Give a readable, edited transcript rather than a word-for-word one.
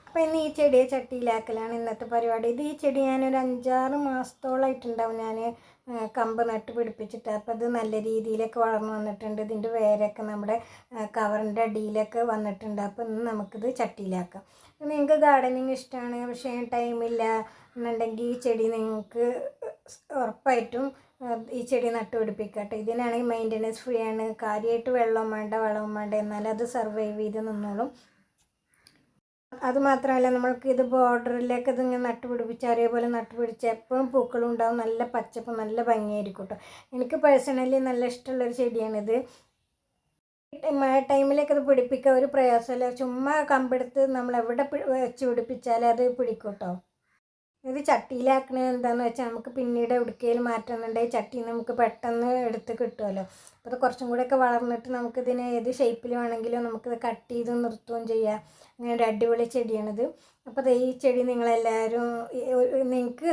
അപ്പോൾ ഇന്ന് ഈ ചെടിയെ ചട്ടിയിലാക്കലാണ് ഇന്നത്തെ പരിപാടി. ഈ ചെടി ഞാനൊരു 5-6 മാസത്തോളമായിട്ടുണ്ടാവും ഞാൻ കമ്പ് നട്ട് പിടിപ്പിച്ചിട്ട്. അപ്പോൾ ഇത് നല്ല രീതിയിലൊക്കെ വളർന്നു വന്നിട്ടുണ്ട്. ഇതിൻ്റെ വേരൊക്കെ നമ്മുടെ കവറിൻ്റെ അടിയിലൊക്കെ വന്നിട്ടുണ്ട്. അപ്പോൾ ഇന്ന് നമുക്കിത് ചട്ടിയിലാക്കാം. നിങ്ങൾക്ക് ഗാർഡനിങ് ഇഷ്ടമാണ്, പക്ഷേ ടൈമില്ല എന്നുണ്ടെങ്കിൽ ഈ ചെടി നിങ്ങൾക്ക് ഉറപ്പായിട്ടും ഈ ചെടി നട്ടുപിടിപ്പിക്കട്ടെ. ഇതിനാണെങ്കിൽ മെയിൻ്റനൻസ് ഫ്രീ ആണ്, കാര്യമായിട്ട് വെള്ളവും വേണ്ട വളവും വേണ്ട, എന്നാലും അത് സർവൈവ് ചെയ്ത് നിന്നോളും. അതുമാത്രമല്ല, നമ്മൾക്ക് ഇത് ബോർഡറിലേക്ക് ഇതിങ്ങനെ നട്ടുപിടിപ്പിച്ച് അതേപോലെ നട്ടുപിടിച്ച് എപ്പോഴും പൂക്കളും ഉണ്ടാവും, നല്ല പച്ചപ്പ്, നല്ല ഭംഗിയായിരിക്കും കേട്ടോ. എനിക്ക് പേഴ്സണലി നല്ല ഇഷ്ടമുള്ളൊരു ചെടിയാണിത്. മഴ ടൈമിലേക്ക് ഇത് പിടിപ്പിക്കുക ഒരു പ്രയാസമല്ല, ചുമ്മാ കമ്പെടുത്ത് നമ്മൾ എവിടെ വെച്ച് പിടിപ്പിച്ചാലും അത് പിടിക്കും കേട്ടോ. ഇത് ചട്ടിയിലാക്കണത് എന്താണെന്ന് വെച്ചാൽ നമുക്ക് പിന്നീട് എവിടേക്കെങ്കിലും മാറ്റുന്നുണ്ടെങ്കിൽ ചട്ടി നമുക്ക് പെട്ടെന്ന് എടുത്ത് കിട്ടുമല്ലോ. അപ്പോൾ അത് കുറച്ചും കൂടെയൊക്കെ വളർന്നിട്ട് നമുക്കിതിനെ ഏത് ഷേപ്പിൽ വേണമെങ്കിലും നമുക്കിത് കട്ട് ചെയ്ത് നിർത്തുകയും ചെയ്യാം. അങ്ങനെ ഒരു അടിപൊളി ചെടിയാണിത്. അപ്പോൾ ഈ ചെടി നിങ്ങളെല്ലാവരും നിങ്ങൾക്ക്